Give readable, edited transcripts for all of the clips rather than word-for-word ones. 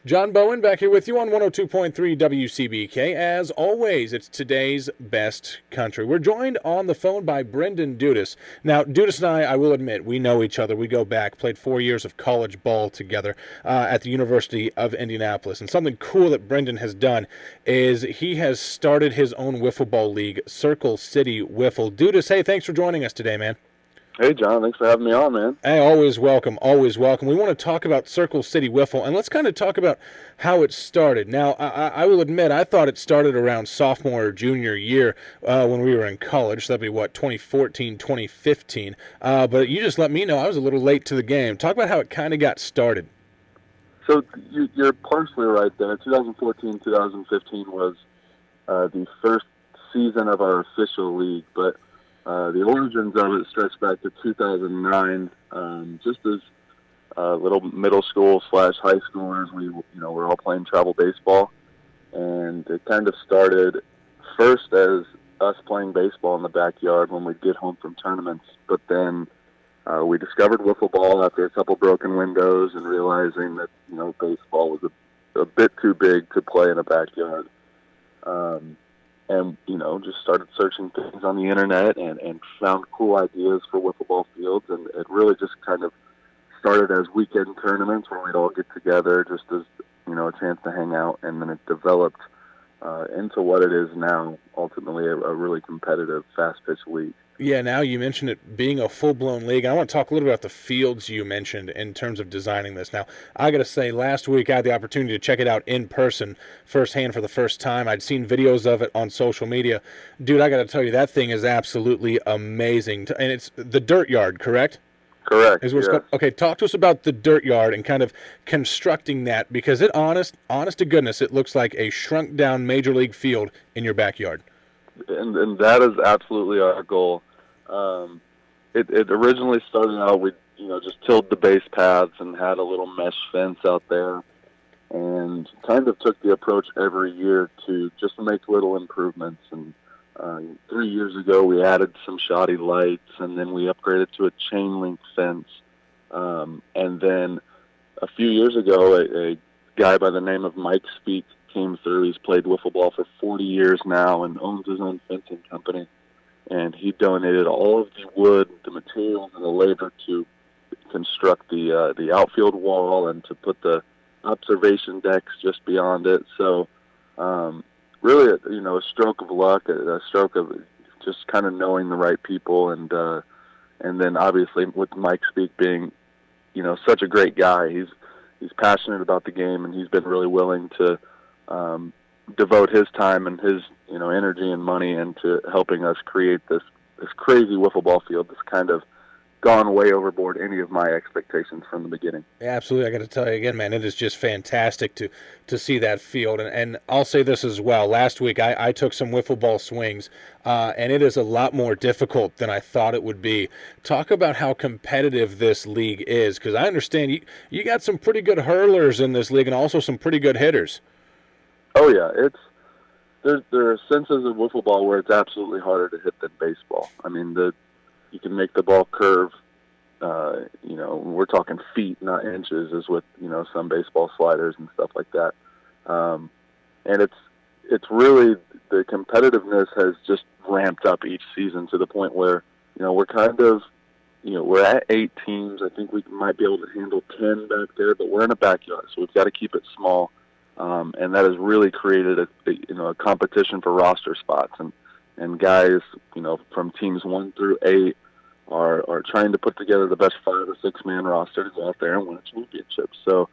John Bowen back here with you on 102.3 WCBK. As always, it's today's best country. We're joined on the phone by Brendan Dudas. Now, Dudas and I will admit, we know each other. We go back, played 4 years of college ball together at the University of Indianapolis. And something cool that Brendan has done is he has started his own wiffle ball league, Circle City Wiffle. Dudas, hey, thanks for joining us today, man. Hey, John. Thanks for having me on, man. Hey, always welcome, always welcome. We want to talk about Circle City Wiffle, and let's kind of talk about how it started. Now, I will admit, I thought it started around sophomore or junior year when we were in college. That'd be, 2014, 2015. But you just let me know I was a little late to the game. Talk about how it kind of got started. So you're partially right there. 2014, 2015 was the first season of our official league, but the origins of it stretch back to 2009. Just as little middle school / high schoolers, we're all playing travel baseball, and it kind of started first as us playing baseball in the backyard when we'd get home from tournaments. But then we discovered wiffle ball after a couple broken windows and realizing that baseball was a bit too big to play in a backyard. And, just started searching things on the internet and found cool ideas for wiffle ball fields. And it really just kind of started as weekend tournaments where we'd all get together just as, a chance to hang out. And then it developed into what it is now, ultimately a really competitive, fast-pitch league. Yeah, now you mentioned it being a full-blown league. I want to talk a little bit about the fields you mentioned in terms of designing this. Now, I got to say, last week I had the opportunity to check it out in person firsthand for the first time. I'd seen videos of it on social media. Dude, I got to tell you, that thing is absolutely amazing. And it's the dirt yard, correct? Correct. Okay, talk to us about the dirt yard and kind of constructing that, because honest to goodness, it looks like a shrunk-down major league field in your backyard. And that is absolutely our goal. It originally started out, we just tilled the base paths and had a little mesh fence out there, and kind of took the approach every year to just make little improvements. And 3 years ago, we added some shoddy lights, and then we upgraded to a chain link fence. And then a few years ago, a guy by the name of Mike Speak came through. He's played wiffle ball for 40 years now and owns his own fencing company. And he donated all of the wood, the materials, and the labor to construct the outfield wall and to put the observation decks just beyond it. So, really, a stroke of luck, a stroke of just kind of knowing the right people, and then obviously with Mike Speak being, such a great guy, he's passionate about the game, and he's been really willing to devote his time and his energy and money into helping us create this crazy wiffle ball field that's kind of gone way overboard any of my expectations from the beginning. Absolutely. I got to tell you again, man, it is just fantastic to see that field. And I'll say this as well. Last week I took some wiffle ball swings, and it is a lot more difficult than I thought it would be. Talk about how competitive this league is, because I understand you got some pretty good hurlers in this league and also some pretty good hitters. Oh, yeah. There are senses of wiffle ball where it's absolutely harder to hit than baseball. I mean, you can make the ball curve, we're talking feet, not inches, as with, some baseball sliders and stuff like that. And it's really, the competitiveness has just ramped up each season to the point where, we're kind of, we're at 8 teams. I think we might be able to handle 10 back there, but we're in a backyard, so we've got to keep it small. And that has really created a competition for roster spots, and guys, from teams 1 through 8 are trying to put together the best 5 or 6 man roster to go out there and win a championship. So,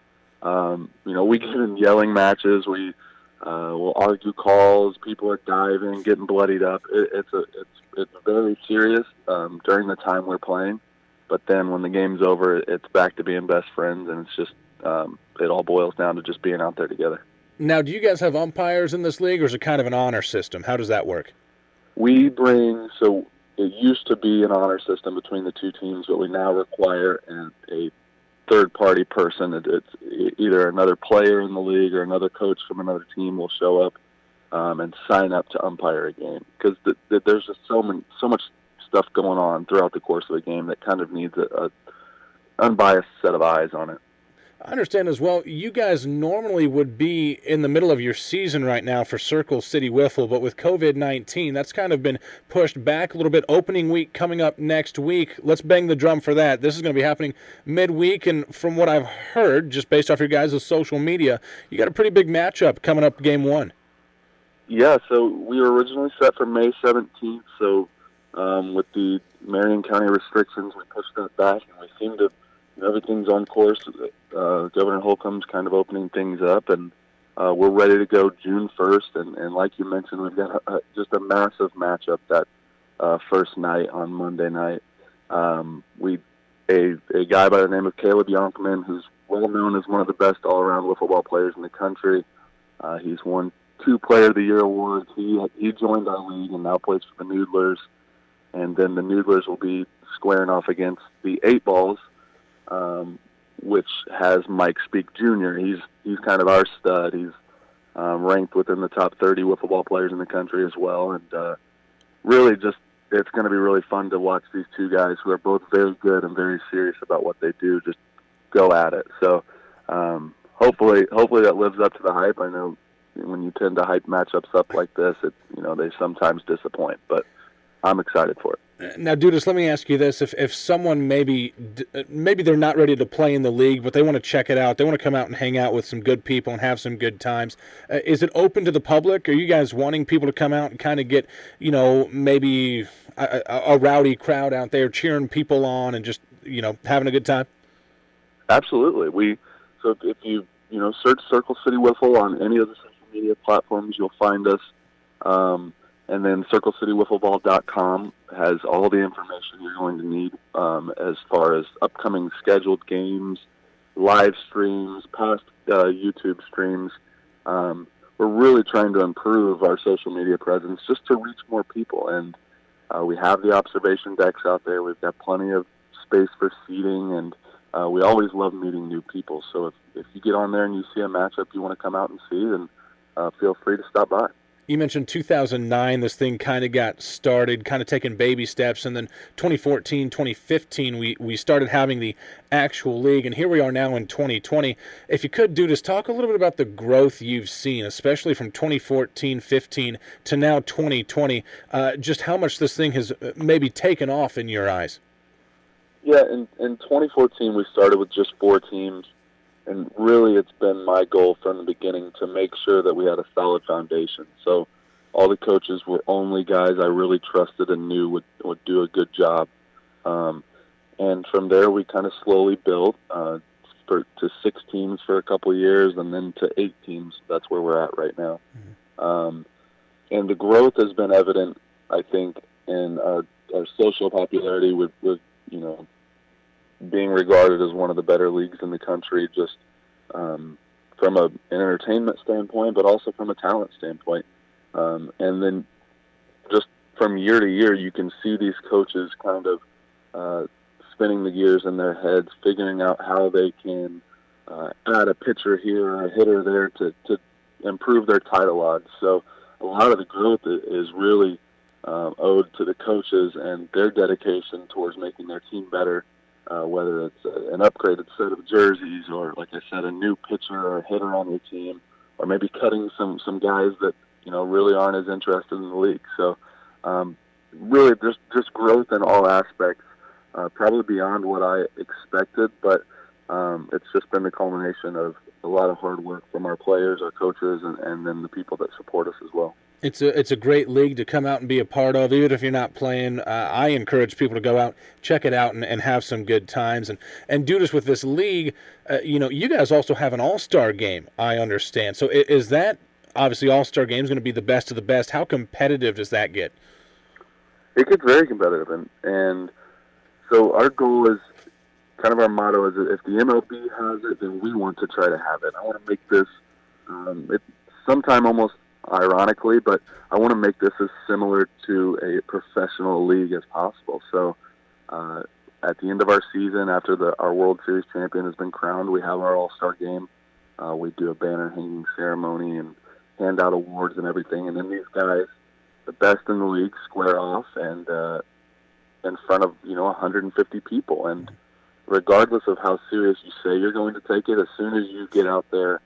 we get in yelling matches. We will argue calls. People are diving, getting bloodied up. It's very serious during the time we're playing, but then when the game's over, it's back to being best friends, and it's just. It all boils down to just being out there together. Now, do you guys have umpires in this league, or is it kind of an honor system? How does that work? So it used to be an honor system between the two teams, but we now require a third-party person. It's either another player in the league or another coach from another team will show up and sign up to umpire a game, because there's just so much stuff going on throughout the course of a game that kind of needs a unbiased set of eyes on it. I understand as well, you guys normally would be in the middle of your season right now for Circle City Wiffle, but with COVID-19, that's kind of been pushed back a little bit. Opening week coming up next week. Let's bang the drum for that. This is going to be happening midweek, and from what I've heard, just based off your guys' social media, you got a pretty big matchup coming up game one. Yeah, so we were originally set for May 17th, so with the Marion County restrictions, we pushed that back, and we seem to, everything's on course. Governor Holcomb's kind of opening things up, and we're ready to go June 1st, and like you mentioned, we've got just a massive matchup that first night on Monday night. A guy by the name of Caleb Yonkman, who's well known as one of the best all-around wiffle ball players in the country. He's won 2 Player of the Year awards. He joined our league and now plays for the Noodlers. And then the Noodlers will be squaring off against the 8 Balls, which has Mike Speak Jr. He's kind of our stud. He's ranked within the top 30 wiffle ball players in the country as well. And really just it's going to be really fun to watch these 2 guys who are both very good and very serious about what they do just go at it. So hopefully that lives up to the hype. I know when you tend to hype matchups up like this, they sometimes disappoint, but I'm excited for it. Now, Dudas, let me ask you this: if someone maybe they're not ready to play in the league, but they want to check it out, they want to come out and hang out with some good people and have some good times, is it open to the public? Are you guys wanting people to come out and kind of get, maybe a rowdy crowd out there cheering people on and just having a good time? Absolutely. So if you search Circle City Wiffle on any of the social media platforms, you'll find us. And then CircleCityWiffleBall.com has all the information you're going to need as far as upcoming scheduled games, live streams, past YouTube streams. We're really trying to improve our social media presence just to reach more people. And we have the observation decks out there. We've got plenty of space for seating, and we always love meeting new people. So if you get on there and you see a matchup you want to come out and see, then feel free to stop by. You mentioned 2009, this thing kind of got started, kind of taking baby steps, and then 2014, 2015, we started having the actual league, and here we are now in 2020. If you could, Dudas, talk a little bit about the growth you've seen, especially from 2014, 15 to now 2020, just how much this thing has maybe taken off in your eyes. Yeah, in 2014, we started with just 4 teams. And really, it's been my goal from the beginning to make sure that we had a solid foundation. So all the coaches were only guys I really trusted and knew would do a good job. And from there, we kind of slowly built to 6 teams for a couple of years and then to 8 teams. That's where we're at right now. Mm-hmm. And the growth has been evident, I think, in our social popularity with being regarded as one of the better leagues in the country, just from an entertainment standpoint, but also from a talent standpoint. And then just from year to year, you can see these coaches kind of spinning the gears in their heads, figuring out how they can add a pitcher here or a hitter there to improve their title odds. So a lot of the growth is really owed to the coaches and their dedication towards making their team better. Whether it's an upgraded set of jerseys or, like I said, a new pitcher or a hitter on your team, or maybe cutting some guys that really aren't as interested in the league. So really just growth in all aspects, probably beyond what I expected, but it's just been the culmination of a lot of hard work from our players, our coaches, and then the people that support us as well. It's a great league to come out and be a part of, even if you're not playing. I encourage people to go out, check it out, and have some good times. And do this with this league. You guys also have an all-star game, I understand. So is that, obviously, all-star game is going to be the best of the best. How competitive does that get? It gets very competitive. And so our goal is, kind of our motto is, if the MLB has it, then we want to try to have it. I want to make this sometime almost ironically, but I want to make this as similar to a professional league as possible. So at the end of our season, after our World Series champion has been crowned, we have our All-Star game. We do a banner hanging ceremony and hand out awards and everything. And then these guys, the best in the league, square off and in front of 150 people. And regardless of how serious you say you're going to take it, as soon as you get out there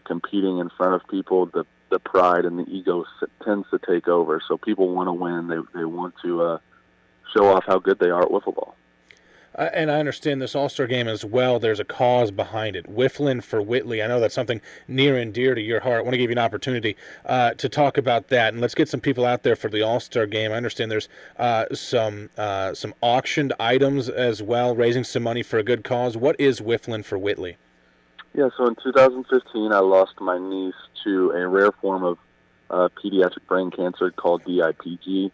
competing in front of people, the pride and the ego tends to take over. So people want to win. They want to show off how good they are at wiffle ball. And I understand this All-Star game as well. There's a cause behind it. Whiffling for Whitley. I know that's something near and dear to your heart. I want to give you an opportunity to talk about that. And let's get some people out there for the All-Star game. I understand there's some auctioned items as well, raising some money for a good cause. What is Whiffling for Whitley? Yeah, so in 2015, I lost my niece to a rare form of pediatric brain cancer called DIPG.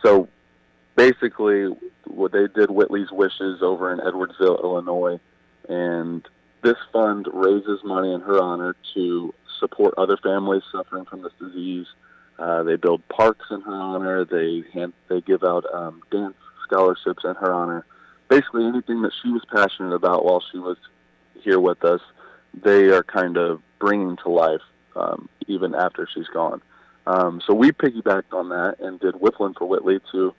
So basically, what they did Whitley's Wishes over in Edwardsville, Illinois, and this fund raises money in her honor to support other families suffering from this disease. They build parks in her honor. They give out dance scholarships in her honor. Basically, anything that she was passionate about while she was here with us, they are kind of bringing to life even after she's gone. So we piggybacked on that and did Whiffling for Whitley to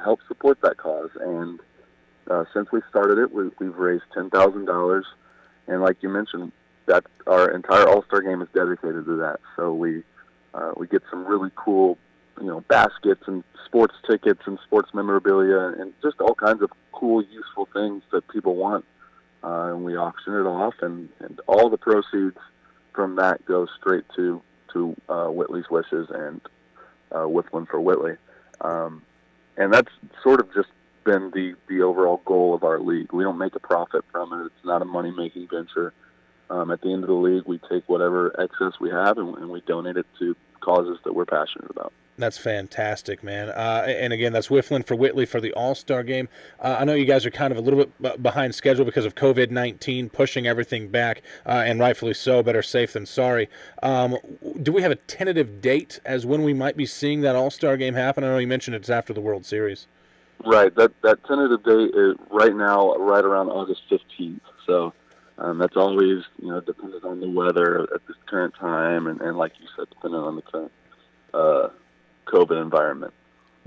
help support that cause. And since we started it, we've raised $10,000. And like you mentioned, that our entire All-Star game is dedicated to that. So we get some really cool, baskets and sports tickets and sports memorabilia and just all kinds of cool, useful things that people want. And we auction it off, and all the proceeds from that go straight to Whitley's Wishes and Whiffling for Whitley. And that's sort of just been the overall goal of our league. We don't make a profit from it. It's not a money-making venture. At the end of the league, we take whatever excess we have and we donate it to causes that we're passionate about. That's fantastic, man. And again, that's Whiffling for Whitley for the All-Star game. I know you guys are kind of a little bit behind schedule because of COVID-19 pushing everything back, and rightfully so. Better safe than sorry. Do we have a tentative date as when we might be seeing that All-Star game happen? I know you mentioned it's after the World Series. Right. That tentative date is right now right around August 15th. So that's always dependent on the weather at this current time, and like you said, depending on the current COVID environment.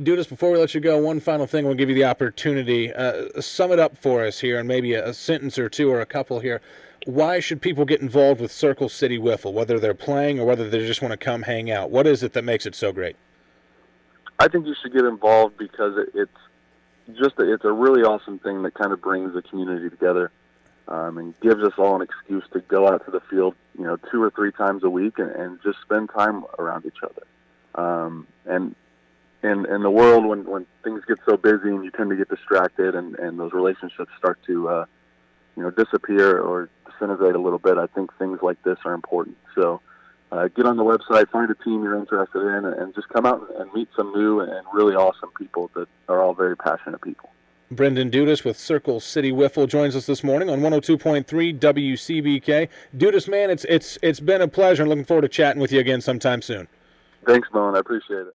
Dudas, before we let you go, one final thing. We'll give you the opportunity. Sum it up for us here, and maybe a sentence or two or a couple here. Why should people get involved with Circle City Wiffle, whether they're playing or whether they just want to come hang out? What is it that makes it so great? I think you should get involved because it's a really awesome thing that kind of brings the community together and gives us all an excuse to go out to the field, 2 or 3 times a week and just spend time around each other. And in the world when things get so busy and you tend to get distracted and those relationships start to disappear or disintegrate a little bit, I think things like this are important. So get on the website, find a team you're interested in, and just come out and meet some new and really awesome people that are all very passionate people. Brendan Dudas with Circle City Wiffle joins us this morning on 102.3 WCBK. Dudas, man, it's been a pleasure. I'm looking forward to chatting with you again sometime soon. Thanks, Moan. I appreciate it.